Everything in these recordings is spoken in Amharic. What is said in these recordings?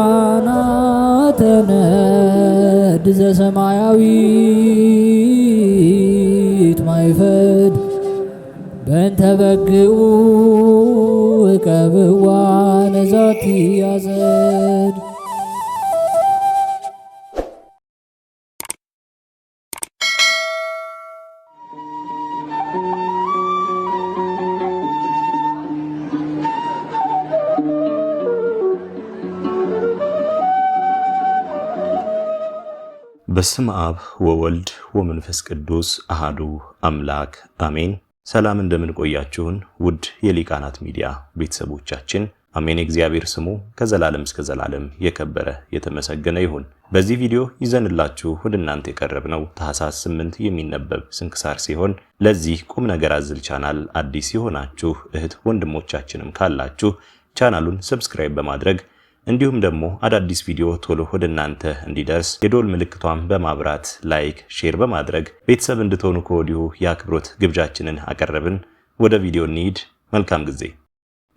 ሊቃናተ ነድ ዘሰማያዊት ማይፈድ በእንተ በግዑ እቀብዋ ነዛቲ ያዘድ። በስመ አብ ወወልድ ወመንፈስ ቅዱስ አሃዱ አምላክ አሜን። ሰላም እንደምን ቆያችሁን ውድ የሊቃናት ሚዲያ ቤተሰቦቻችን፣ አሜን። እግዚአብሔር ስሙ ከዘላለም እስከ ዘላለም የከበረ የተመሰገነ ይሁን። በዚህ ቪዲዮ ይዘንላችሁ ወደ እናንተ የቀረብነው ታኅሳስ 8 የሚነበብ ስንክሳር ሲሆን ለዚህ ቁም ነገር አዘል ቻናል አዲስ የሆናችሁ እህት ወንድሞቻችንም ካላችሁ ቻናሉን ሰብስክራይብ በማድረግ እንዲሁም ደግሞ አዳዲስ ቪዲዮ ቶሎ ወደ እናንተ እንዲደርስ የዶል ምልክቷን በማብራት ላይክ፣ ሼር በማድረግ ቤተሰብ እንድትሆኑ ከወዲሁ የአክብሮት ግብዣችንን አቀረብን። ወደ ቪዲዮ እንሂድ። መልካም ጊዜ።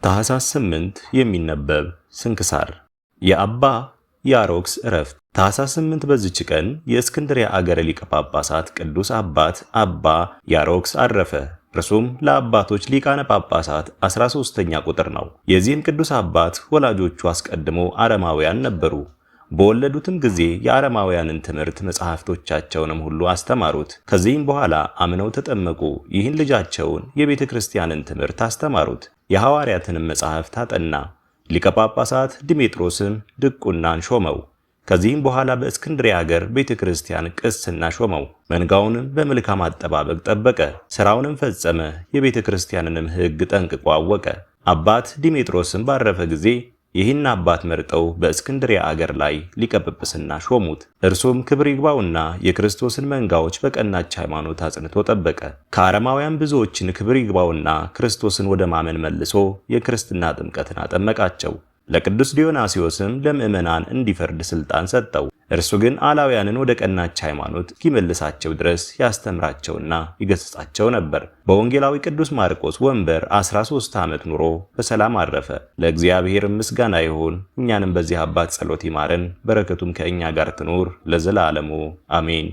ታኅሳስ 8 የሚነበብ ስንክሳር። የአባ ያሮክስ ዕረፍት። ታኅሳስ 8 በዚች ቀን የእስክንድርያ አገረ ሊቀ ጳጳሳት ቅዱስ አባት አባ ያሮክስ አረፈ። እርሱም ለአባቶች ሊቃነ ጳጳሳት 13ኛ ቁጥር ነው። የዚህም ቅዱስ አባት ወላጆቹ አስቀድሞ አረማውያን ነበሩ። በወለዱትም ጊዜ የአረማውያንን ትምህርት መጻሕፍቶቻቸውንም ሁሉ አስተማሩት። ከዚህም በኋላ አምነው ተጠመቁ። ይህን ልጃቸውን የቤተ ክርስቲያንን ትምህርት አስተማሩት። የሐዋርያትንም መጻሕፍት አጠና። ሊቀ ጳጳሳት ዲሜጥሮስም ድቁናን ሾመው። ከዚህም በኋላ በእስክንድርያ ሀገር ቤተክርስቲያን ቅስና ሾመው። መንጋውንም በመልካም አጠባበቅ ጠበቀ። ሥራውንም ፈጸመ። የቤተክርስቲያንንም ሕግ ጠንቅቆ አወቀ። አባት ዲሜጥሮስም ባረፈ ጊዜ ይህን አባት መርጠው በእስክንድርያ አገር ላይ ሊቀ ጵጵስና ሾሙት። እርሱም ክብር ይግባውና የክርስቶስን መንጋዎች በቀናች ሃይማኖት አጽንቶ ጠበቀ። ከአረማውያን ብዙዎችን ክብር ይግባውና ክርስቶስን ወደ ማመን መልሶ የክርስትና ጥምቀትን አጠመቃቸው። ለቅዱስ ዲዮናስዮስም ለምእመናን እንዲፈርድ ሥልጣን ሰጠው። እርሱ ግን አላውያንን ወደ ቀናች ሃይማኖት እስኪመልሳቸው ድረስ ያስተምራቸውና ይገሥጻቸው ነበር። በወንጌላዊ ቅዱስ ማርቆስ ወንበር 13 ዓመት ኑሮ በሰላም አረፈ። ለእግዚአብሔር ምስጋና ይሁን። እኛንም በዚህ አባት ጸሎት ይማረን፣ በረከቱም ከእኛ ጋር ትኑር ለዘላለሙ አሜን።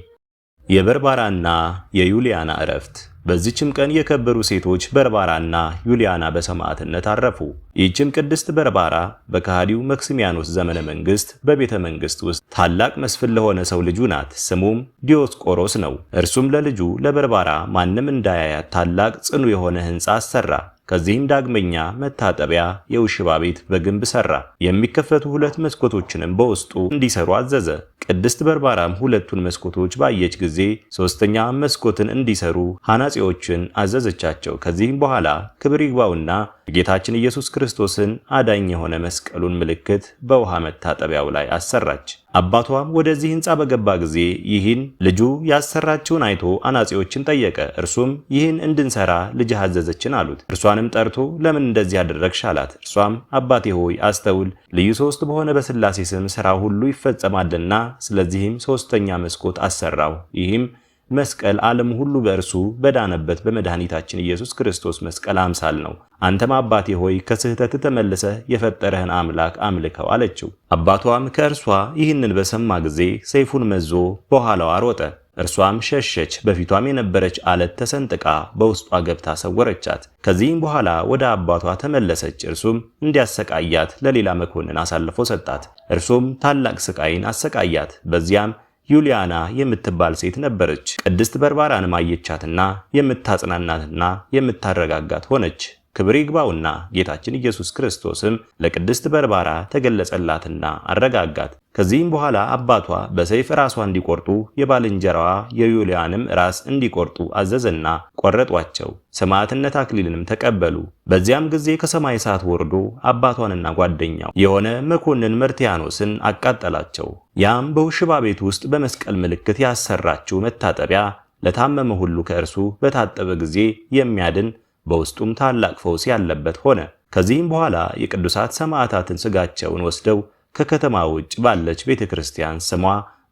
የበርባራና የዩሊያና ዕረፍት። በዚህችም ቀን የከበሩ ሴቶች በርባራና ዩሊያና በሰማዕትነት አረፉ። ይህችም ቅድስት በርባራ በከሃዲው መክሲሚያኖስ ዘመነ መንግስት በቤተ መንግስት ውስጥ ታላቅ መስፍን ለሆነ ሰው ልጁ ናት። ስሙም ዲዮስቆሮስ ነው። እርሱም ለልጁ ለበርባራ ማንም እንዳያያት ታላቅ ጽኑ የሆነ ሕንጻ አሰራ። ከዚህም ዳግመኛ መታጠቢያ የውሽባ ቤት በግንብ ሰራ። የሚከፈቱ 2 መስኮቶችንም በውስጡ እንዲሰሩ አዘዘ። ቅድስት በርባራም 2ቱን መስኮቶች ባየች ጊዜ 3ኛ መስኮትን እንዲሰሩ ሐናጺዎችን አዘዘቻቸው። ከዚህም በኋላ ክብር ይግባውና ጌታችን ኢየሱስ ክርስቶስን አዳኝ የሆነ መስቀሉን ምልክት በውሃ መታጠቢያው ላይ አሰራች። አባቷም ወደዚህ ሕንጻ በገባ ጊዜ ይህን ልጁ ያሰራችውን አይቶ አናጺዎችን ጠየቀ። እርሱም ይህን እንድንሰራ ልጅህ አዘዘችን አሉት። እርሷንም ጠርቶ ለምን እንደዚህ ያደረግሽ አላት። እርሷም አባቴ ሆይ አስተውል፣ ልዩ 3 በሆነ በሥላሴ ስም ሥራ ሁሉ ይፈጸማልና ስለዚህም 3ኛ መስኮት አሰራው። ይህም መስቀል ዓለም ሁሉ በእርሱ በዳነበት በመድኃኒታችን ኢየሱስ ክርስቶስ መስቀል አምሳል ነው። አንተም አባቴ ሆይ ከስህተት ተመልሰህ የፈጠረህን አምላክ አምልከው አለችው። አባቷም ከእርሷ ይህንን በሰማ ጊዜ ሰይፉን መዞ በኋላዋ ሮጠ። እርሷም ሸሸች። በፊቷም የነበረች አለት ተሰንጥቃ በውስጧ ገብታ ሰወረቻት። ከዚህም በኋላ ወደ አባቷ ተመለሰች። እርሱም እንዲያሰቃያት ለሌላ መኮንን አሳልፎ ሰጣት። እርሱም ታላቅ ስቃይን አሰቃያት። በዚያም ዩሊያና የምትባል ሴት ነበረች። ቅድስት በርባራንም አየቻትና የምታጽናናትና የምታረጋጋት ሆነች። ክብር ይግባውና ጌታችን ኢየሱስ ክርስቶስም ለቅድስት በርባራ ተገለጸላትና አረጋጋት። ከዚህም በኋላ አባቷ በሰይፍ ራሷ እንዲቆርጡ የባልንጀራዋ የዩሊያንም ራስ እንዲቆርጡ አዘዘና ቆረጧቸው። ሰማዕትነት አክሊልንም ተቀበሉ። በዚያም ጊዜ ከሰማይ እሳት ወርዶ አባቷንና ጓደኛው የሆነ መኮንን መርቲያኖስን አቃጠላቸው። ያም በውሽባ ቤት ውስጥ በመስቀል ምልክት ያሰራችው መታጠቢያ ለታመመ ሁሉ ከእርሱ በታጠበ ጊዜ የሚያድን በውስጡም ታላቅ ፈውስ ያለበት ሆነ። ከዚህም በኋላ የቅዱሳት ሰማዕታትን ስጋቸውን ወስደው ከከተማ ውጭ ባለች ቤተክርስቲያን ስሟ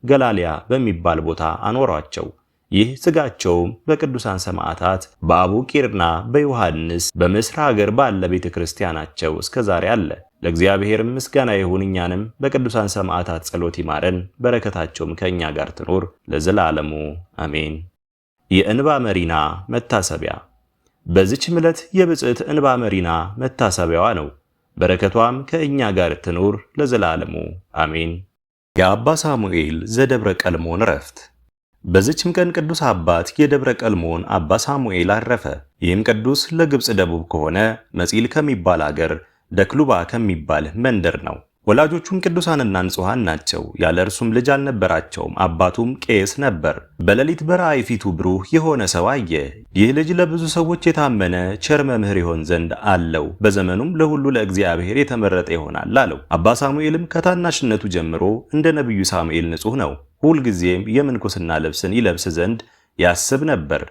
ገላሊያ በሚባል ቦታ አኖሯቸው። ይህ ስጋቸውም በቅዱሳን ሰማዕታት በአቡ ቂርና በዮሐንስ በምስር ሀገር ባለ ቤተ ክርስቲያናቸው እስከ ዛሬ አለ። ለእግዚአብሔር ምስጋና ይሁን። እኛንም በቅዱሳን ሰማዕታት ጸሎት ይማረን፣ በረከታቸውም ከእኛ ጋር ትኖር ለዘላለሙ አሜን። የእንባ መሪና መታሰቢያ። በዚች ዕለት የብጽዕት እንባ መሪና መታሰቢያዋ ነው። በረከቷም ከእኛ ጋር ትኑር ለዘላለሙ አሜን። የአባ ሳሙኤል ዘደብረ ቀልሞን ዕረፍት። በዚችም ቀን ቅዱስ አባት የደብረ ቀልሞን አባ ሳሙኤል አረፈ። ይህም ቅዱስ ለግብፅ ደቡብ ከሆነ መጺል ከሚባል አገር ደክሉባ ከሚባል መንደር ነው። ወላጆቹም ቅዱሳንና ንጹሐን ናቸው። ያለ እርሱም ልጅ አልነበራቸውም። አባቱም ቄስ ነበር። በሌሊት በራእይ ፊቱ ብሩህ የሆነ ሰው አየ። ይህ ልጅ ለብዙ ሰዎች የታመነ ቸር መምህር ይሆን ዘንድ አለው፣ በዘመኑም ለሁሉ ለእግዚአብሔር የተመረጠ ይሆናል አለው። አባ ሳሙኤልም ከታናሽነቱ ጀምሮ እንደ ነቢዩ ሳሙኤል ንጹሕ ነው። ሁልጊዜም የምንኩስና ልብስን ይለብስ ዘንድ ያስብ ነበር።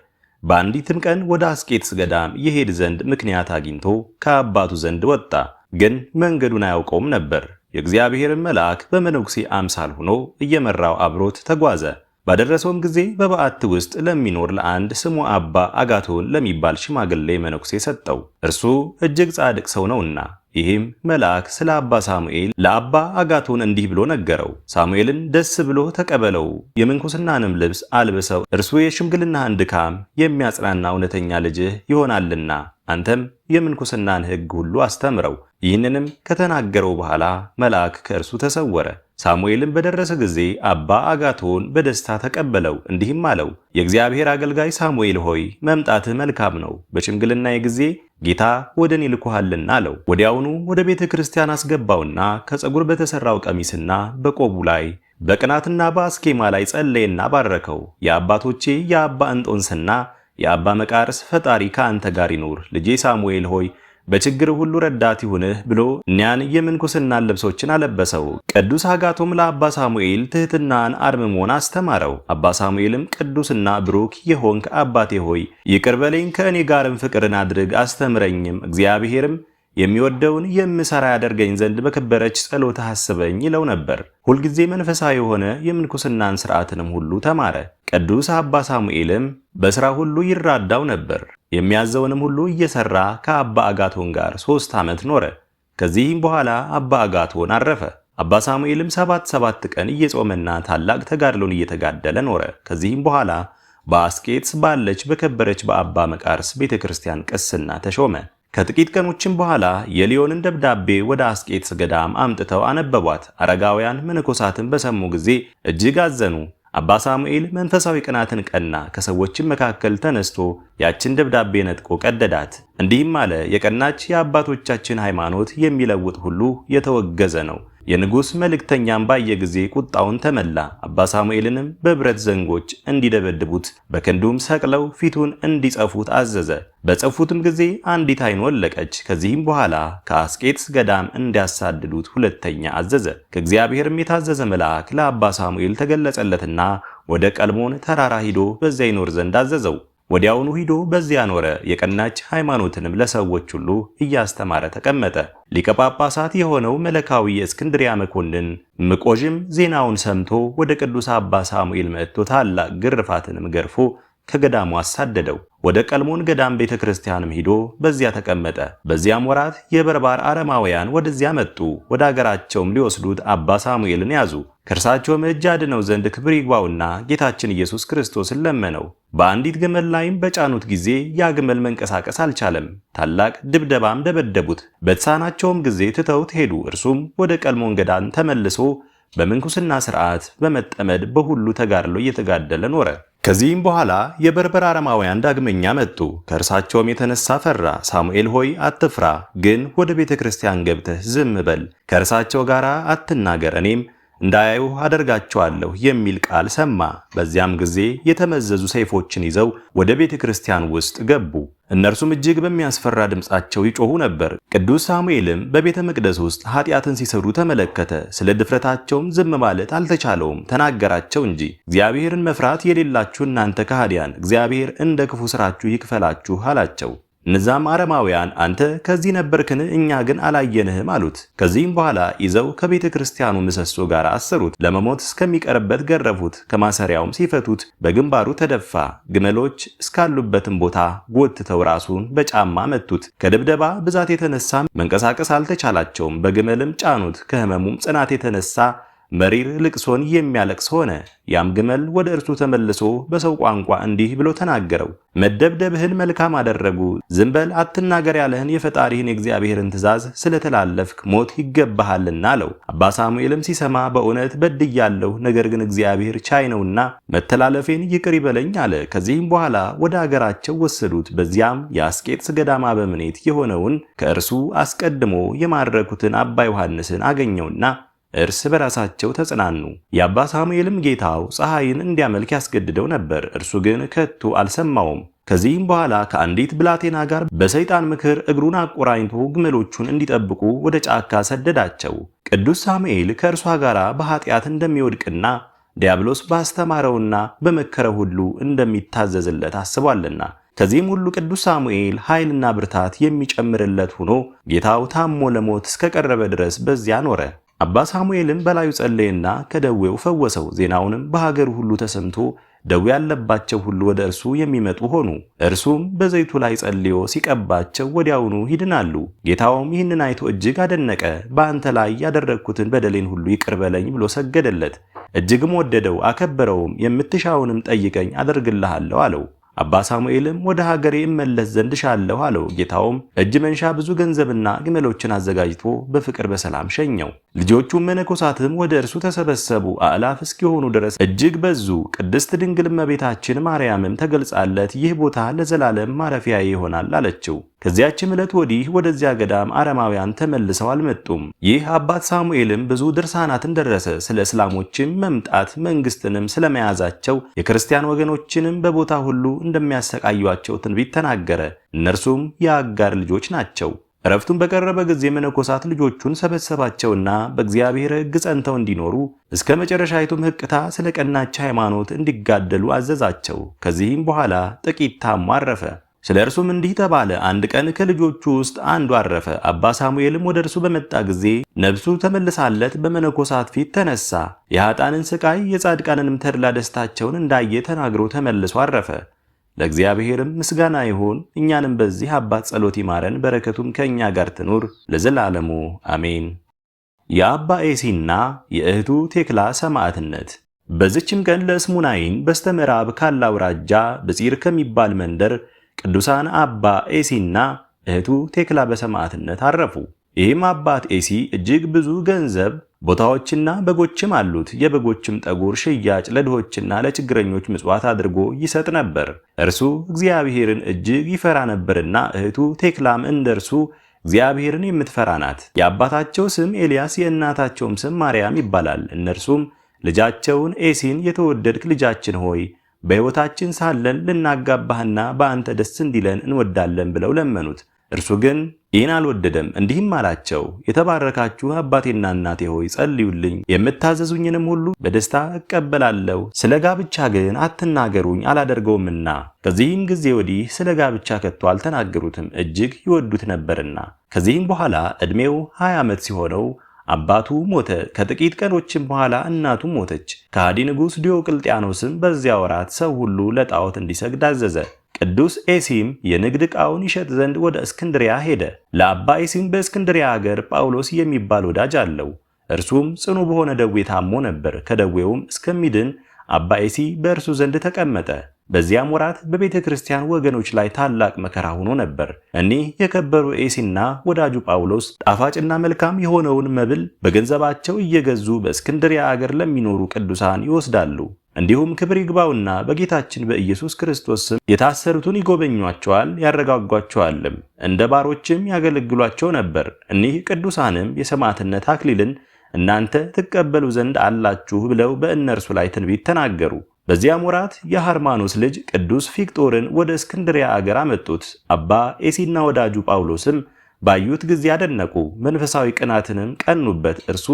በአንዲትም ቀን ወደ አስቄጥስ ገዳም ይሄድ ዘንድ ምክንያት አግኝቶ ከአባቱ ዘንድ ወጣ። ግን መንገዱን አያውቀውም ነበር። የእግዚአብሔርን መልአክ በመነኩሴ አምሳል ሆኖ እየመራው አብሮት ተጓዘ። ባደረሰውም ጊዜ በበዓት ውስጥ ለሚኖር ለአንድ ስሙ አባ አጋቶን ለሚባል ሽማግሌ መነኩሴ ሰጠው። እርሱ እጅግ ጻድቅ ሰው ነውና። ይህም መልአክ ስለ አባ ሳሙኤል ለአባ አጋቶን እንዲህ ብሎ ነገረው። ሳሙኤልን ደስ ብሎ ተቀበለው፣ የምንኩስናንም ልብስ አልብሰው፣ እርሱ የሽምግልናህን ድካም የሚያጽናና እውነተኛ ልጅህ ይሆናልና አንተም የምንኩስናን ሕግ ሁሉ አስተምረው። ይህንንም ከተናገረው በኋላ መልአክ ከእርሱ ተሰወረ። ሳሙኤልም በደረሰ ጊዜ አባ አጋቶን በደስታ ተቀበለው፣ እንዲህም አለው፣ የእግዚአብሔር አገልጋይ ሳሙኤል ሆይ መምጣትህ መልካም ነው። በሽምግልናዬ ጊዜ ጌታ ወደ እኔ ልኮሃልና አለው። ወዲያውኑ ወደ ቤተ ክርስቲያን አስገባውና ከፀጉር በተሰራው ቀሚስና በቆቡ ላይ በቅናትና በአስኬማ ላይ ጸለየና ባረከው። የአባቶቼ የአባ እንጦንስና የአባ መቃርስ ፈጣሪ ከአንተ ጋር ይኑር። ልጄ ሳሙኤል ሆይ በችግር ሁሉ ረዳት ይሁንህ ብሎ እኒያን የምንኩስናን ልብሶችን አለበሰው። ቅዱስ አጋቶም ለአባ ሳሙኤል ትህትናን አርምሞን አስተማረው። አባ ሳሙኤልም ቅዱስና ብሩክ የሆንክ አባቴ ሆይ ይቅር በለኝ፣ ከእኔ ጋርም ፍቅርን አድርግ፣ አስተምረኝም። እግዚአብሔርም የሚወደውን የምሰራ ያደርገኝ ዘንድ በከበረች ጸሎት አስበኝ ይለው ነበር። ሁልጊዜ መንፈሳዊ የሆነ የምንኩስናን ሥርዓትንም ሁሉ ተማረ። ቅዱስ አባ ሳሙኤልም በሥራ ሁሉ ይራዳው ነበር። የሚያዘውንም ሁሉ እየሰራ ከአባ አጋቶን ጋር 3 ዓመት ኖረ። ከዚህም በኋላ አባ አጋቶን አረፈ። አባ ሳሙኤልም 7 ቀን እየጾመና ታላቅ ተጋድሎን እየተጋደለ ኖረ። ከዚህም በኋላ በአስቄጥስ ባለች በከበረች በአባ መቃርስ ቤተክርስቲያን ቅስና ተሾመ። ከጥቂት ቀኖችም በኋላ የሊዮንን ደብዳቤ ወደ አስቄጥስ ገዳም አምጥተው አነበቧት። አረጋውያን መነኮሳትን በሰሙ ጊዜ እጅግ አዘኑ። አባ ሳሙኤል መንፈሳዊ ቅናትን ቀና። ከሰዎችም መካከል ተነስቶ ያችን ደብዳቤ ነጥቆ ቀደዳት። እንዲህም አለ፣ የቀናች የአባቶቻችን ሃይማኖት የሚለውጥ ሁሉ የተወገዘ ነው። የንጉሥ መልእክተኛም ባየ ጊዜ ቁጣውን ተመላ። አባ ሳሙኤልንም በብረት ዘንጎች እንዲደበድቡት በክንዱም ሰቅለው ፊቱን እንዲጸፉት አዘዘ። በጸፉትም ጊዜ አንዲት ዓይኑ ወለቀች። ከዚህም በኋላ ከአስቄጥስ ገዳም እንዲያሳድዱት ሁለተኛ አዘዘ። ከእግዚአብሔርም የታዘዘ መልአክ ለአባ ሳሙኤል ተገለጸለትና ወደ ቀልሞን ተራራ ሂዶ በዚያ ይኖር ዘንድ አዘዘው። ወዲያውኑ ሂዶ በዚያ ኖረ። የቀናች ሃይማኖትንም ለሰዎች ሁሉ እያስተማረ ተቀመጠ። ሊቀ ጳጳሳት የሆነው መለካዊ የእስክንድሪያ መኮንን ምቆዥም ዜናውን ሰምቶ ወደ ቅዱስ አባ ሳሙኤል መጥቶ ታላቅ ግርፋትንም ገርፎ ከገዳሙ አሳደደው። ወደ ቀልሞን ገዳም ቤተክርስቲያንም ሂዶ በዚያ ተቀመጠ። በዚያም ወራት የበርባር አረማውያን ወደዚያ መጡ። ወደ አገራቸውም ሊወስዱት አባ ሳሙኤልን ያዙ። ከእርሳቸውም እጅ አድነው ዘንድ ክብር ይግባውና ጌታችን ኢየሱስ ክርስቶስን ለመነው። በአንዲት ግመል ላይም በጫኑት ጊዜ ያ ግመል መንቀሳቀስ አልቻለም። ታላቅ ድብደባም ደበደቡት። በተሳናቸውም ጊዜ ትተውት ሄዱ። እርሱም ወደ ቀልሞን ገዳም ተመልሶ በምንኩስና ሥርዓት በመጠመድ በሁሉ ተጋድሎ እየተጋደለ ኖረ። ከዚህም በኋላ የበርበር አረማውያን ዳግመኛ መጡ። ከእርሳቸውም የተነሳ ፈራ። ሳሙኤል ሆይ አትፍራ፣ ግን ወደ ቤተ ክርስቲያን ገብተህ ዝም በል፣ ከእርሳቸው ጋር አትናገር፣ እኔም እንዳያዩ አደርጋቸዋለሁ የሚል ቃል ሰማ። በዚያም ጊዜ የተመዘዙ ሰይፎችን ይዘው ወደ ቤተ ክርስቲያን ውስጥ ገቡ። እነርሱም እጅግ በሚያስፈራ ድምፃቸው ይጮሁ ነበር። ቅዱስ ሳሙኤልም በቤተ መቅደስ ውስጥ ኃጢአትን ሲሰሩ ተመለከተ። ስለ ድፍረታቸውም ዝም ማለት አልተቻለውም፣ ተናገራቸው እንጂ። እግዚአብሔርን መፍራት የሌላችሁ እናንተ ከሃዲያን፣ እግዚአብሔር እንደ ክፉ ስራችሁ ይክፈላችሁ አላቸው። እነዛም አረማውያን አንተ ከዚህ ነበርክን? እኛ ግን አላየንህም አሉት። ከዚህም በኋላ ይዘው ከቤተ ክርስቲያኑ ምሰሶ ጋር አሰሩት። ለመሞት እስከሚቀርበት ገረፉት። ከማሰሪያውም ሲፈቱት በግንባሩ ተደፋ። ግመሎች እስካሉበትም ቦታ ጎትተው ራሱን በጫማ መቱት። ከድብደባ ብዛት የተነሳ መንቀሳቀስ አልተቻላቸውም። በግመልም ጫኑት። ከሕመሙም ጽናት የተነሳ መሪር ልቅሶን የሚያለቅስ ሆነ። ያም ግመል ወደ እርሱ ተመልሶ በሰው ቋንቋ እንዲህ ብሎ ተናገረው፣ መደብደብህን መልካም አደረጉ። ዝም በል አትናገር ያለህን የፈጣሪህን የእግዚአብሔርን ትእዛዝ ስለተላለፍክ ሞት ይገባሃልና አለው። አባ ሳሙኤልም ሲሰማ በእውነት በድያለሁ፣ ነገር ግን እግዚአብሔር ቻይ ነውና መተላለፌን ይቅር ይበለኝ አለ። ከዚህም በኋላ ወደ አገራቸው ወሰዱት። በዚያም የአስቄጥስ ገዳም አበምኔት የሆነውን ከእርሱ አስቀድሞ የማረኩትን አባ ዮሐንስን አገኘውና እርስ በራሳቸው ተጽናኑ። የአባ ሳሙኤልም ጌታው ፀሐይን እንዲያመልክ ያስገድደው ነበር፣ እርሱ ግን ከቶ አልሰማውም። ከዚህም በኋላ ከአንዲት ብላቴና ጋር በሰይጣን ምክር እግሩን አቆራኝቶ ግመሎቹን እንዲጠብቁ ወደ ጫካ ሰደዳቸው። ቅዱስ ሳሙኤል ከእርሷ ጋር በኃጢአት እንደሚወድቅና ዲያብሎስ ባስተማረውና በመከረው ሁሉ እንደሚታዘዝለት አስቧልና። ከዚህም ሁሉ ቅዱስ ሳሙኤል ኃይልና ብርታት የሚጨምርለት ሆኖ ጌታው ታሞ ለሞት እስከቀረበ ድረስ በዚያ ኖረ። አባ ሳሙኤልም በላዩ ጸለየና ከደዌው ፈወሰው። ዜናውንም በሀገሩ ሁሉ ተሰምቶ ደዌ ያለባቸው ሁሉ ወደ እርሱ የሚመጡ ሆኑ። እርሱም በዘይቱ ላይ ጸልዮ ሲቀባቸው ወዲያውኑ ይድናሉ። ጌታውም ይህንን አይቶ እጅግ አደነቀ። በአንተ ላይ ያደረግኩትን በደሌን ሁሉ ይቅር በለኝ ብሎ ሰገደለት። እጅግም ወደደው፣ አከበረውም። የምትሻውንም ጠይቀኝ አደርግልሃለሁ አለው። አባ ሳሙኤልም ወደ ሀገሬ እመለስ ዘንድ ሻለሁ አለው። ጌታውም እጅ መንሻ ብዙ ገንዘብና ግመሎችን አዘጋጅቶ በፍቅር በሰላም ሸኘው። ልጆቹም መነኮሳትም ወደ እርሱ ተሰበሰቡ፣ አእላፍ እስኪሆኑ ድረስ እጅግ በዙ። ቅድስት ድንግል እመቤታችን ማርያምም ተገልጻለት ይህ ቦታ ለዘላለም ማረፊያዬ ይሆናል አለችው። ከዚያችም ዕለት ወዲህ ወደዚያ ገዳም አረማውያን ተመልሰው አልመጡም። ይህ አባት ሳሙኤልም ብዙ ድርሳናትን ደረሰ። ስለ እስላሞችም መምጣት መንግስትንም ስለመያዛቸው የክርስቲያን ወገኖችንም በቦታ ሁሉ እንደሚያሰቃዩአቸው ትንቢት ተናገረ። እነርሱም የአጋር ልጆች ናቸው። ዕረፍቱን በቀረበ ጊዜ መነኮሳት ልጆቹን ሰበሰባቸውና በእግዚአብሔር ሕግ ጸንተው እንዲኖሩ እስከ መጨረሻይቱም ሕቅታ ስለ ቀናች ሃይማኖት እንዲጋደሉ አዘዛቸው። ከዚህም በኋላ ጥቂት ታሞ አረፈ። ስለ እርሱም እንዲህ ተባለ። አንድ ቀን ከልጆቹ ውስጥ አንዱ አረፈ። አባ ሳሙኤልም ወደ እርሱ በመጣ ጊዜ ነፍሱ ተመልሳለት በመነኮሳት ፊት ተነሳ። የኃጥአንን ስቃይ የጻድቃንንም ተድላ ደስታቸውን እንዳየ ተናግሮ ተመልሶ አረፈ። ለእግዚአብሔርም ምስጋና ይሁን። እኛንም በዚህ አባት ጸሎት ይማረን፣ በረከቱም ከእኛ ጋር ትኑር ለዘላለሙ አሜን። የአባ ኤሲና የእህቱ ቴክላ ሰማዕትነት። በዚችም ቀን ለእስሙናይን በስተምዕራብ ካለ አውራጃ በጺር ከሚባል መንደር ቅዱሳን አባ ኤሲና እህቱ ቴክላ በሰማዕትነት አረፉ። ይህም አባት ኤሲ እጅግ ብዙ ገንዘብ ቦታዎችና በጎችም አሉት። የበጎችም ጠጉር ሽያጭ ለድሆችና ለችግረኞች ምጽዋት አድርጎ ይሰጥ ነበር። እርሱ እግዚአብሔርን እጅግ ይፈራ ነበርና እህቱ ቴክላም እንደርሱ እግዚአብሔርን የምትፈራ ናት። የአባታቸው ስም ኤልያስ የእናታቸውም ስም ማርያም ይባላል። እነርሱም ልጃቸውን ኤሲን የተወደድክ ልጃችን ሆይ በሕይወታችን ሳለን ልናጋባህና በአንተ ደስ እንዲለን እንወዳለን ብለው ለመኑት። እርሱ ግን ይህን አልወደደም። እንዲህም አላቸው፣ የተባረካችሁ አባቴና እናቴ ሆይ ጸልዩልኝ፣ የምታዘዙኝንም ሁሉ በደስታ እቀበላለሁ። ስለ ጋብቻ ግን አትናገሩኝ አላደርገውምና። ከዚህም ጊዜ ወዲህ ስለ ጋብቻ ከቶ አልተናገሩትም፣ እጅግ ይወዱት ነበርና። ከዚህም በኋላ ዕድሜው 20 ዓመት ሲሆነው አባቱ ሞተ። ከጥቂት ቀኖችም በኋላ እናቱ ሞተች። ከሃዲ ንጉሥ ዲዮቅልጥያኖስም በዚያ ወራት ሰው ሁሉ ለጣዖት እንዲሰግድ አዘዘ። ቅዱስ ኤሲም የንግድ ዕቃውን ይሸጥ ዘንድ ወደ እስክንድሪያ ሄደ። ለአባ ኤሲም በእስክንድሪያ ሀገር ጳውሎስ የሚባል ወዳጅ አለው። እርሱም ጽኑ በሆነ ደዌ ታሞ ነበር። ከደዌውም እስከሚድን አባ ኤሲ በእርሱ ዘንድ ተቀመጠ። በዚያም ወራት በቤተ ክርስቲያን ወገኖች ላይ ታላቅ መከራ ሆኖ ነበር። እኒህ የከበሩ ኤሲና ወዳጁ ጳውሎስ ጣፋጭና መልካም የሆነውን መብል በገንዘባቸው እየገዙ በእስክንድሪያ አገር ለሚኖሩ ቅዱሳን ይወስዳሉ። እንዲሁም ክብር ይግባውና በጌታችን በኢየሱስ ክርስቶስ ስም የታሰሩትን ይጎበኟቸዋል፣ ያረጋጓቸዋልም፣ እንደ ባሮችም ያገለግሏቸው ነበር። እኒህ ቅዱሳንም የሰማዕትነት አክሊልን እናንተ ትቀበሉ ዘንድ አላችሁ ብለው በእነርሱ ላይ ትንቢት ተናገሩ። በዚያም ወራት የሃርማኖስ ልጅ ቅዱስ ፊቅጦርን ወደ እስክንድሪያ አገር አመጡት። አባ ኤሲና ወዳጁ ጳውሎስም ባዩት ጊዜ አደነቁ፣ መንፈሳዊ ቅናትንም ቀኑበት፣ እርሱ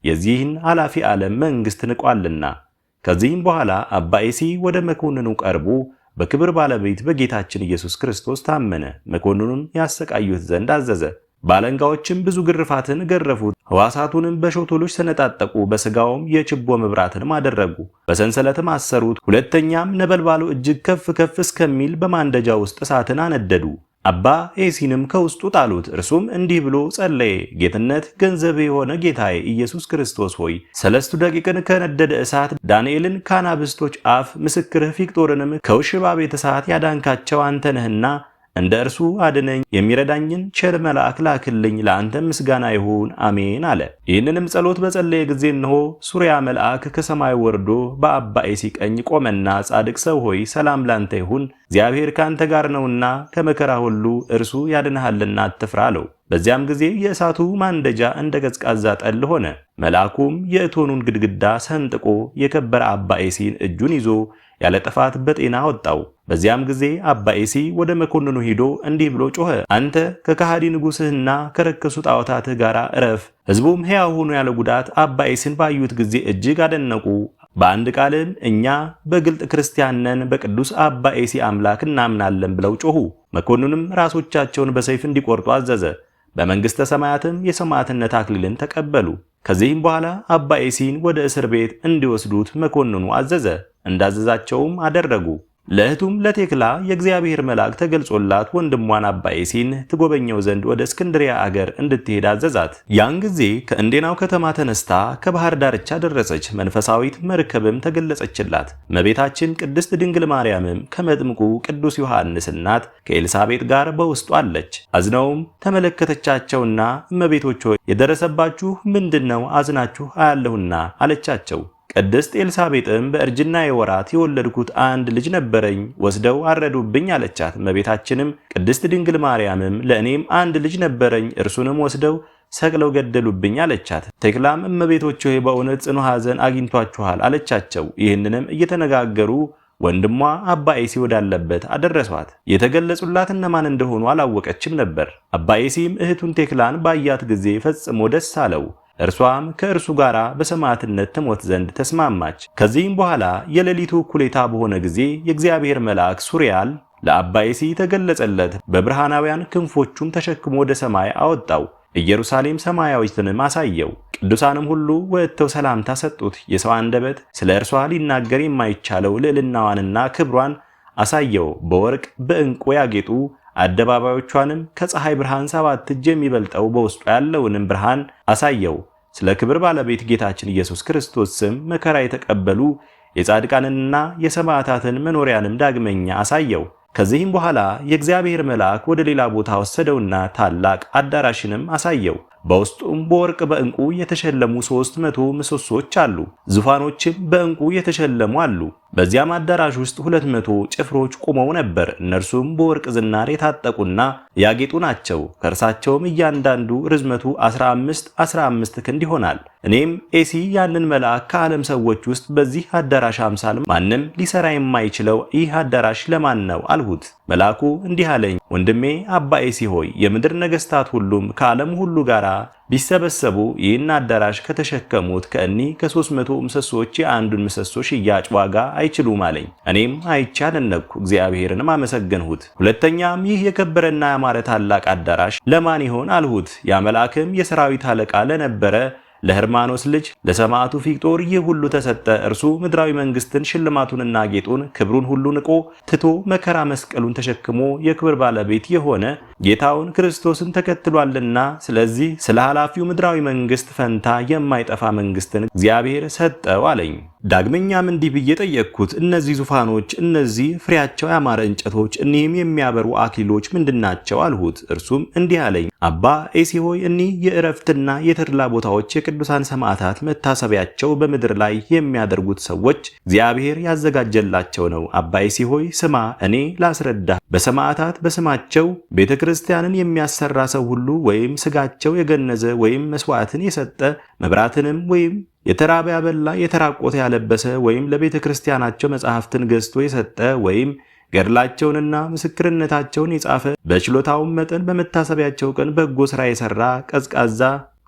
የዚህን ኃላፊ ዓለም መንግሥት ንቋልና። ከዚህም በኋላ አባ ኤሲ ወደ መኮንኑ ቀርቦ በክብር ባለቤት በጌታችን ኢየሱስ ክርስቶስ ታመነ። መኮንኑንም ያሰቃዩት ዘንድ አዘዘ። ባለንጋዎችም ብዙ ግርፋትን ገረፉት። ሕዋሳቱንም በሾቶሎች ሰነጣጠቁ። በሥጋውም የችቦ መብራትንም አደረጉ። በሰንሰለትም አሰሩት። ሁለተኛም ነበልባሉ እጅግ ከፍ ከፍ እስከሚል በማንደጃ ውስጥ እሳትን አነደዱ። አባ ኤሲንም ከውስጡ ጣሉት። እርሱም እንዲህ ብሎ ጸለየ። ጌትነት ገንዘብ የሆነ ጌታዬ ኢየሱስ ክርስቶስ ሆይ 3 ደቂቅን ከነደደ እሳት ዳንኤልን ከአናብስቶች አፍ ምስክርህ ፊቅጦርንም ከውሽባ ቤት እሳት ያዳንካቸው አንተ ነህና እንደ እርሱ አድነኝ። የሚረዳኝን ቸር መልአክ ላክልኝ። ለአንተ ምስጋና ይሁን አሜን አለ። ይህንንም ጸሎት በጸለየ ጊዜ እነሆ ሱሪያ መልአክ ከሰማይ ወርዶ በአባ ኤሲ ቀኝ ቆመና ጻድቅ ሰው ሆይ ሰላም ላንተ ይሁን፣ እግዚአብሔር ካንተ ጋር ነውና ከመከራ ሁሉ እርሱ ያድንሃልና አትፍራ አለው። በዚያም ጊዜ የእሳቱ ማንደጃ እንደ ቀዝቃዛ ጠል ሆነ። መልአኩም የእቶኑን ግድግዳ ሰንጥቆ የከበረ አባ ኤሲን እጁን ይዞ ያለ ጥፋት በጤና ወጣው። በዚያም ጊዜ አባ ኤሲ ወደ መኮንኑ ሄዶ እንዲህ ብሎ ጮኸ። አንተ ከከሃዲ ንጉሥህና ከረከሱ ጣዖታትህ ጋር እረፍ። ሕዝቡም ሕያው ሆኖ ያለ ጉዳት አባ ኤሲን ባዩት ጊዜ እጅግ አደነቁ። በአንድ ቃልም እኛ በግልጥ ክርስቲያን ነን፣ በቅዱስ አባ ኤሲ አምላክ እናምናለን ብለው ጮኹ። መኮንኑም ራሶቻቸውን በሰይፍ እንዲቆርጡ አዘዘ። በመንግሥተ ሰማያትም የሰማዕትነት አክሊልን ተቀበሉ። ከዚህም በኋላ አባ ኤሲን ወደ እስር ቤት እንዲወስዱት መኮንኑ አዘዘ። እንዳዘዛቸውም አደረጉ። ለእህቱም ለቴክላ የእግዚአብሔር መልአክ ተገልጾላት ወንድሟን አባ ኤሲን ትጎበኘው ዘንድ ወደ እስክንድሪያ አገር እንድትሄድ አዘዛት። ያን ጊዜ ከእንዴናው ከተማ ተነስታ ከባህር ዳርቻ ደረሰች። መንፈሳዊት መርከብም ተገለጸችላት። እመቤታችን ቅድስት ድንግል ማርያምም ከመጥምቁ ቅዱስ ዮሐንስ እናት ከኤልሳቤጥ ጋር በውስጡ አለች። አዝነውም ተመለከተቻቸውና እመቤቶች ሆይ የደረሰባችሁ ምንድነው? አዝናችሁ አያለሁና አለቻቸው። ቅድስት ኤልሳቤጥም በእርጅናዬ ወራት የወለድኩት አንድ ልጅ ነበረኝ፣ ወስደው አረዱብኝ አለቻት። እመቤታችንም ቅድስት ድንግል ማርያምም ለእኔም አንድ ልጅ ነበረኝ፣ እርሱንም ወስደው ሰቅለው ገደሉብኝ አለቻት። ቴክላም እመቤቶች ሆይ በእውነት ጽኑ ሐዘን አግኝቷችኋል አለቻቸው። ይህንንም እየተነጋገሩ ወንድሟ አባ ኤሲ ወዳለበት አደረሷት። የተገለጹላት እነማን እንደሆኑ አላወቀችም ነበር። አባ ኤሲም እህቱን ቴክላን ባያት ጊዜ ፈጽሞ ደስ አለው። እርሷም ከእርሱ ጋር በሰማዕትነት ትሞት ዘንድ ተስማማች። ከዚህም በኋላ የሌሊቱ እኩሌታ በሆነ ጊዜ የእግዚአብሔር መልአክ ሱሪያል ለአባ ኤሲ ተገለጸለት። በብርሃናውያን ክንፎቹም ተሸክሞ ወደ ሰማይ አወጣው። ኢየሩሳሌም ሰማያዊትንም አሳየው። ቅዱሳንም ሁሉ ወጥተው ሰላምታ ሰጡት። የሰው አንደበት ስለ እርሷ ሊናገር የማይቻለው ልዕልናዋንና ክብሯን አሳየው። በወርቅ በዕንቁ ያጌጡ አደባባዮቿንም ከፀሐይ ብርሃን 7 እጅ የሚበልጠው በውስጡ ያለውንም ብርሃን አሳየው። ስለ ክብር ባለቤት ጌታችን ኢየሱስ ክርስቶስ ስም መከራ የተቀበሉ የጻድቃንንና የሰማዕታትን መኖሪያንም ዳግመኛ አሳየው። ከዚህም በኋላ የእግዚአብሔር መልአክ ወደ ሌላ ቦታ ወሰደውና ታላቅ አዳራሽንም አሳየው። በውስጡም በወርቅ በዕንቁ የተሸለሙ 300 ምሰሶች አሉ። ዙፋኖችም በዕንቁ የተሸለሙ አሉ። በዚያም አዳራሽ ውስጥ 200 ጭፍሮች ቆመው ነበር። እነርሱም በወርቅ ዝናር የታጠቁና ያጌጡ ናቸው። ከእርሳቸውም እያንዳንዱ ርዝመቱ 15 ክንድ ይሆናል። እኔም ኤሲ ያንን መልአክ ከዓለም ሰዎች ውስጥ በዚህ አዳራሽ አምሳል ማንም ሊሰራ የማይችለው ይህ አዳራሽ ለማን ነው አልሁት። መልአኩ እንዲህ አለኝ፣ ወንድሜ አባ ኤሲ ሆይ የምድር ነገሥታት ሁሉም ከዓለም ሁሉ ጋር ቢሰበሰቡ ይህን አዳራሽ ከተሸከሙት ከእኒህ ከ300 ምሰሶች የአንዱን ምሰሶ ሽያጭ ዋጋ አይችሉም አለኝ። እኔም አይቼ አደነቅሁ፣ እግዚአብሔርንም አመሰገንሁት። ሁለተኛም ይህ የከበረና ያማረ ታላቅ አዳራሽ ለማን ይሆን አልሁት። ያ መልአክም የሰራዊት አለቃ ለነበረ ለህርማኖስ ልጅ ለሰማዕቱ ፊቅጦር ይህ ሁሉ ተሰጠ። እርሱ ምድራዊ መንግስትን፣ ሽልማቱንና ጌጡን፣ ክብሩን ሁሉ ንቆ ትቶ መከራ መስቀሉን ተሸክሞ የክብር ባለቤት የሆነ ጌታውን ክርስቶስን ተከትሏልና፣ ስለዚህ ስለ ኃላፊው ምድራዊ መንግስት ፈንታ የማይጠፋ መንግስትን እግዚአብሔር ሰጠው አለኝ። ዳግመኛም እንዲህ ብዬ ጠየቅኩት፣ እነዚህ ዙፋኖች፣ እነዚህ ፍሬያቸው ያማረ እንጨቶች፣ እኒህም የሚያበሩ አክሊሎች ምንድናቸው አልሁት። እርሱም እንዲህ አለኝ፣ አባ ኤሲ ሆይ እኒህ የእረፍትና የተድላ ቦታዎች የቅዱሳን ሰማዕታት መታሰቢያቸው በምድር ላይ የሚያደርጉት ሰዎች እግዚአብሔር ያዘጋጀላቸው ነው። አባ ኤሲ ሆይ ስማ፣ እኔ ላስረዳ። በሰማዕታት በስማቸው ቤተ ክርስቲያንን የሚያሰራ ሰው ሁሉ ወይም ስጋቸው የገነዘ ወይም መስዋዕትን የሰጠ መብራትንም ወይም የተራበ ያበላ የተራቆተ ያለበሰ ወይም ለቤተ ክርስቲያናቸው መጻሕፍትን ገዝቶ የሰጠ ወይም ገድላቸውንና ምስክርነታቸውን የጻፈ በችሎታውም መጠን በመታሰቢያቸው ቀን በጎ ሥራ የሠራ ቀዝቃዛ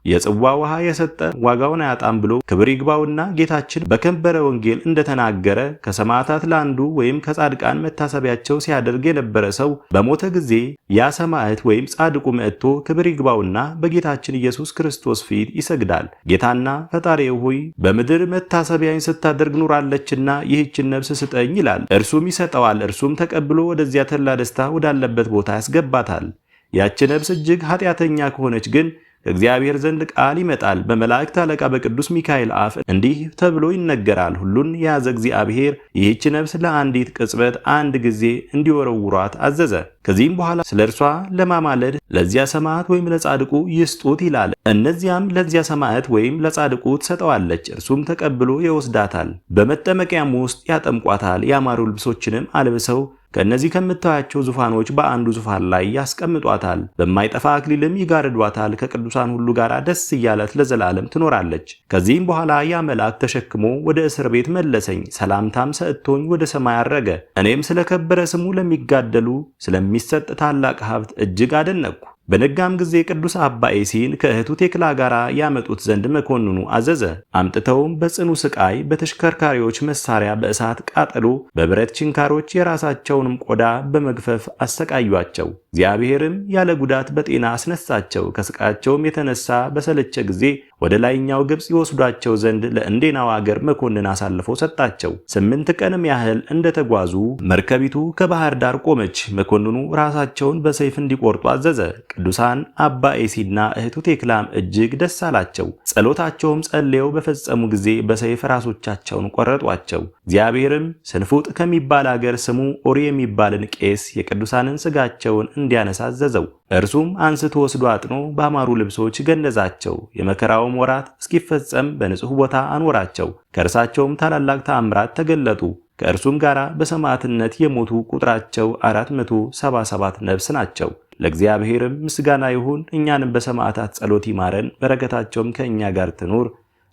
የጽዋ ውሃ የሰጠ ዋጋውን አያጣም ብሎ ክብር ይግባውና ጌታችን በከበረ ወንጌል እንደተናገረ ከሰማዕታት ለአንዱ ወይም ከጻድቃን መታሰቢያቸው ሲያደርግ የነበረ ሰው በሞተ ጊዜ ያ ሰማዕት ወይም ጻድቁ መጥቶ ክብር ይግባውና በጌታችን ኢየሱስ ክርስቶስ ፊት ይሰግዳል። ጌታና ፈጣሪዬ ሆይ በምድር መታሰቢያን ስታደርግ ኑራለችና ይህችን ነፍስ ስጠኝ ይላል። እርሱም ይሰጠዋል። እርሱም ተቀብሎ ወደዚያ ተድላ ደስታ ወዳለበት ቦታ ያስገባታል። ያች ነፍስ እጅግ ኃጢአተኛ ከሆነች ግን ከእግዚአብሔር ዘንድ ቃል ይመጣል። በመላእክት አለቃ በቅዱስ ሚካኤል አፍ እንዲህ ተብሎ ይነገራል። ሁሉን የያዘ እግዚአብሔር ይህች ነፍስ ለአንዲት ቅጽበት አንድ ጊዜ እንዲወረውሯት አዘዘ። ከዚህም በኋላ ስለ እርሷ ለማማለድ ለዚያ ሰማዕት ወይም ለጻድቁ ይስጡት ይላል። እነዚያም ለዚያ ሰማዕት ወይም ለጻድቁ ትሰጠዋለች። እርሱም ተቀብሎ ይወስዳታል። በመጠመቂያም ውስጥ ያጠምቋታል። ያማሩ ልብሶችንም አልብሰው ከእነዚህ ከምታያቸው ዙፋኖች በአንዱ ዙፋን ላይ ያስቀምጧታል። በማይጠፋ አክሊልም ይጋርዷታል። ከቅዱሳን ሁሉ ጋር ደስ እያለት ለዘላለም ትኖራለች። ከዚህም በኋላ ያ መልአክ ተሸክሞ ወደ እስር ቤት መለሰኝ። ሰላምታም ሰጥቶኝ ወደ ሰማይ አረገ። እኔም ስለ ከበረ ስሙ ለሚጋደሉ ስለሚሰጥ ታላቅ ሀብት እጅግ አደነቅኩ። በነጋም ጊዜ ቅዱስ አባ ኤሲን ከእህቱ ቴክላ ጋር ያመጡት ዘንድ መኮንኑ አዘዘ። አምጥተውም በጽኑ ስቃይ በተሽከርካሪዎች መሳሪያ በእሳት ቃጠሎ፣ በብረት ችንካሮች የራሳቸውንም ቆዳ በመግፈፍ አሰቃዩአቸው። እግዚአብሔርም ያለ ጉዳት በጤና አስነሳቸው። ከስቃያቸውም የተነሳ በሰለቸ ጊዜ ወደ ላይኛው ግብጽ ይወስዷቸው ዘንድ ለእንዴናው አገር መኮንን አሳልፎ ሰጣቸው። 8 ቀንም ያህል እንደተጓዙ መርከቢቱ ከባህር ዳር ቆመች። መኮንኑ ራሳቸውን በሰይፍ እንዲቆርጡ አዘዘ። ቅዱሳን አባ ኤሲና እህቱ ቴክላም እጅግ ደስ አላቸው። ጸሎታቸውም ጸልየው በፈጸሙ ጊዜ በሰይፍ ራሶቻቸውን ቆረጧቸው። እግዚአብሔርም ስንፉጥ ከሚባል አገር ስሙ ኦሪ የሚባልን ቄስ የቅዱሳንን ስጋቸውን እንዲያነሳ አዘዘው። እርሱም አንስቶ ወስዶ አጥኖ በአማሩ ልብሶች ገነዛቸው። የመከራውም ወራት እስኪፈጸም በንጹሕ ቦታ አኖራቸው። ከእርሳቸውም ታላላቅ ተአምራት ተገለጡ። ከእርሱም ጋር በሰማዕትነት የሞቱ ቁጥራቸው 477 ነፍስ ናቸው። ለእግዚአብሔርም ምስጋና ይሁን። እኛንም በሰማዕታት ጸሎት ይማረን፣ በረከታቸውም ከእኛ ጋር ትኑር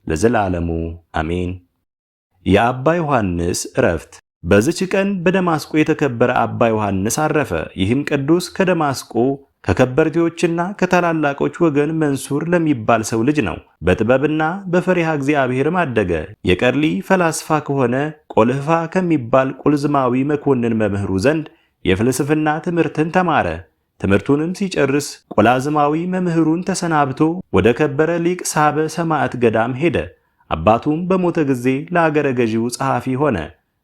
ለዘላለሙ አሜን። የአባ ዮሐንስ ዕረፍት። በዚች ቀን በደማስቆ የተከበረ አባ ዮሐንስ አረፈ። ይህም ቅዱስ ከደማስቆ ከከበርቴዎችና ከታላላቆች ወገን መንሱር ለሚባል ሰው ልጅ ነው። በጥበብና በፈሪሃ እግዚአብሔርም አደገ። የቀርሊ ፈላስፋ ከሆነ ቆልህፋ ከሚባል ቁልዝማዊ መኮንን መምህሩ ዘንድ የፍልስፍና ትምህርትን ተማረ። ትምህርቱንም ሲጨርስ ቆላዝማዊ መምህሩን ተሰናብቶ ወደ ከበረ ሊቅ ሳበ ሰማዕት ገዳም ሄደ። አባቱም በሞተ ጊዜ ለአገረ ገዢው ጸሐፊ ሆነ፣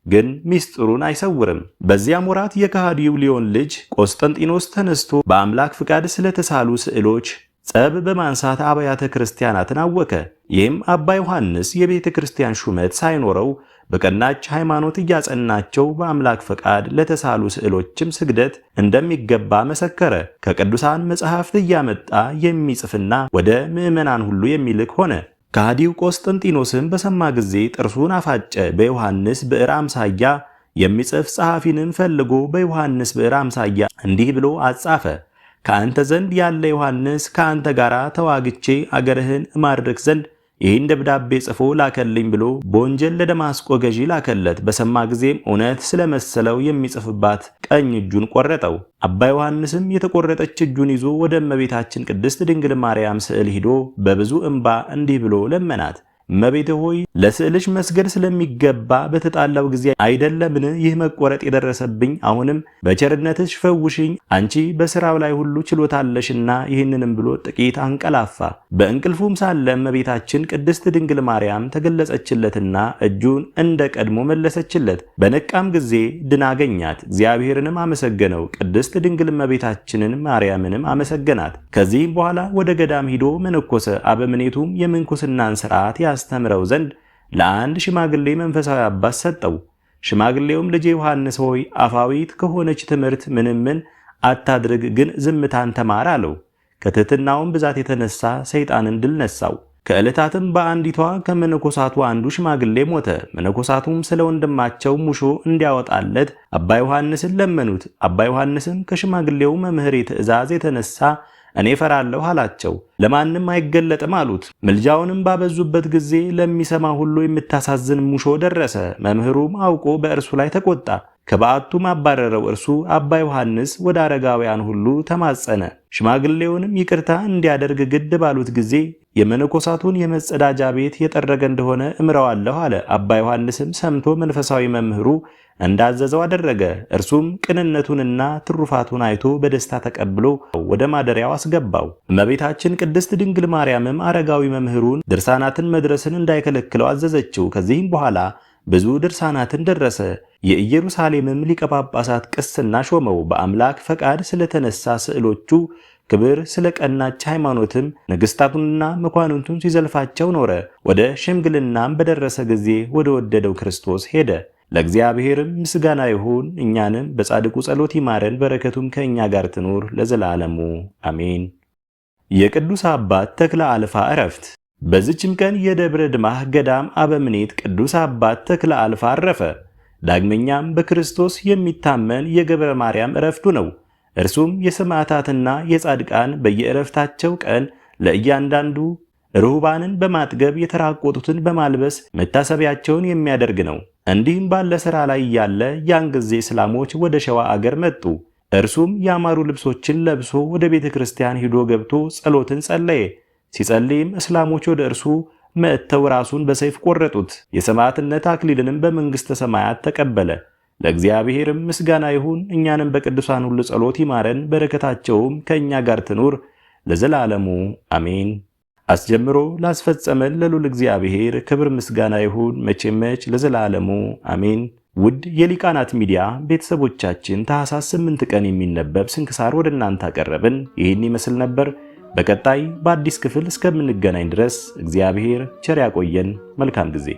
ግን ሚስጥሩን አይሰውርም። በዚያም ወራት የከሃዲው ሊዮን ልጅ ቆስጠንጢኖስ ተነስቶ በአምላክ ፍቃድ ስለተሳሉ ስዕሎች ጸብ በማንሳት አብያተ ክርስቲያናትን አወከ። ይህም አባ ዮሐንስ የቤተ ክርስቲያን ሹመት ሳይኖረው በቀናች ሃይማኖት እያጸናቸው በአምላክ ፈቃድ ለተሳሉ ስዕሎችም ስግደት እንደሚገባ መሰከረ። ከቅዱሳን መጻሕፍት እያመጣ የሚጽፍና ወደ ምዕመናን ሁሉ የሚልክ ሆነ። ከሃዲው ቆስጠንጢኖስም በሰማ ጊዜ ጥርሱን አፋጨ። በዮሐንስ ብዕር አምሳያ የሚጽፍ ጸሐፊንም ፈልጎ በዮሐንስ ብዕር አምሳያ እንዲህ ብሎ አጻፈ። ከአንተ ዘንድ ያለ ዮሐንስ ከአንተ ጋር ተዋግቼ አገርህን እማርክ ዘንድ ይህን ደብዳቤ ጽፎ ላከልኝ ብሎ በወንጀል ለደማስቆ ገዢ ላከለት። በሰማ ጊዜም እውነት ስለመሰለው የሚጽፍባት ቀኝ እጁን ቆረጠው። አባ ዮሐንስም የተቆረጠች እጁን ይዞ ወደ እመቤታችን ቅድስት ድንግል ማርያም ስዕል ሂዶ በብዙ እንባ እንዲህ ብሎ ለመናት። እመቤቴ ሆይ ለስዕልሽ መስገድ ስለሚገባ በተጣላው ጊዜ አይደለምን ይህ መቆረጥ የደረሰብኝ? አሁንም በቸርነትሽ ፈውሽኝ፣ አንቺ በሥራው ላይ ሁሉ ችሎታለሽና። ይህንንም ብሎ ጥቂት አንቀላፋ። በእንቅልፉም ሳለ እመቤታችን ቅድስት ድንግል ማርያም ተገለጸችለትና እጁን እንደ ቀድሞ መለሰችለት። በነቃም ጊዜ ድና አገኛት። እግዚአብሔርንም አመሰገነው። ቅድስት ድንግል እመቤታችንን ማርያምንም አመሰገናት። ከዚህም በኋላ ወደ ገዳም ሂዶ መነኮሰ። አበምኔቱም የምንኩስናን ሥርዓት ያስተምረው ዘንድ ለአንድ ሽማግሌ መንፈሳዊ አባት ሰጠው። ሽማግሌውም ልጄ ዮሐንስ ሆይ አፋዊት ከሆነች ትምህርት ምንም አታድርግ፣ ግን ዝምታን ተማር አለው። ከትሕትናውም ብዛት የተነሳ ሰይጣንን ድል ነሳው። ከዕለታትም በአንዲቷ ከመነኮሳቱ አንዱ ሽማግሌ ሞተ። መነኮሳቱም ስለ ወንድማቸው ሙሾ እንዲያወጣለት አባ ዮሐንስን ለመኑት። አባ ዮሐንስም ከሽማግሌው መምህር ትእዛዝ የተነሳ እኔ ፈራለሁ አላቸው። ለማንም አይገለጥም አሉት። ምልጃውንም ባበዙበት ጊዜ ለሚሰማ ሁሉ የምታሳዝን ሙሾ ደረሰ። መምህሩም አውቆ በእርሱ ላይ ተቆጣ። ከበዓቱም አባረረው። እርሱ አባ ዮሐንስ ወደ አረጋውያን ሁሉ ተማጸነ። ሽማግሌውንም ይቅርታ እንዲያደርግ ግድ ባሉት ጊዜ የመነኮሳቱን የመጸዳጃ ቤት የጠረገ እንደሆነ እምረዋለሁ አለ። አባ ዮሐንስም ሰምቶ መንፈሳዊ መምህሩ እንዳዘዘው አደረገ። እርሱም ቅንነቱንና ትሩፋቱን አይቶ በደስታ ተቀብሎ ወደ ማደሪያው አስገባው። እመቤታችን ቅድስት ድንግል ማርያምም አረጋዊ መምህሩን ድርሳናትን መድረስን እንዳይከለክለው አዘዘችው። ከዚህም በኋላ ብዙ ድርሳናትን ደረሰ። የኢየሩሳሌምም ሊቀ ጳጳሳት ቅስና ሾመው። በአምላክ ፈቃድ ስለተነሳ ስዕሎቹ ክብር ስለቀናች ሃይማኖትም ነገሥታቱንና መኳንንቱን ሲዘልፋቸው ኖረ። ወደ ሽምግልናም በደረሰ ጊዜ ወደ ወደደው ክርስቶስ ሄደ። ለእግዚአብሔርም ምስጋና ይሁን። እኛንም በጻድቁ ጸሎት ይማረን፣ በረከቱም ከእኛ ጋር ትኑር ለዘላለሙ አሜን። የቅዱስ አባት ተክለ አልፋ ዕረፍት። በዚችም ቀን የደብረ ድማህ ገዳም አበምኔት ቅዱስ አባት ተክለ አልፋ አረፈ። ዳግመኛም በክርስቶስ የሚታመን የገብረ ማርያም ዕረፍቱ ነው። እርሱም የሰማዕታትና የጻድቃን በየዕረፍታቸው ቀን ለእያንዳንዱ ርሁባንን በማጥገብ የተራቆቱትን በማልበስ መታሰቢያቸውን የሚያደርግ ነው። እንዲህም ባለ ሥራ ላይ ያለ ያን ጊዜ እስላሞች ወደ ሸዋ አገር መጡ። እርሱም ያማሩ ልብሶችን ለብሶ ወደ ቤተ ክርስቲያን ሂዶ ገብቶ ጸሎትን ጸለየ። ሲጸልይም እስላሞች ወደ እርሱ መጥተው ራሱን በሰይፍ ቆረጡት። የሰማዕትነት አክሊልንም በመንግሥተ ሰማያት ተቀበለ። ለእግዚአብሔርም ምስጋና ይሁን። እኛንም በቅዱሳን ሁሉ ጸሎት ይማረን፣ በረከታቸውም ከእኛ ጋር ትኑር ለዘላለሙ አሜን። አስጀምሮ ላስፈጸመን ለልዑል እግዚአብሔር ክብር ምስጋና ይሁን መቼም መች ለዘላለሙ አሜን። ውድ የሊቃናት ሚዲያ ቤተሰቦቻችን ታኅሳስ 8 ቀን የሚነበብ ስንክሳር ወደ እናንተ አቀረብን። ይህን ይመስል ነበር። በቀጣይ በአዲስ ክፍል እስከምንገናኝ ድረስ እግዚአብሔር ቸር ያቆየን። መልካም ጊዜ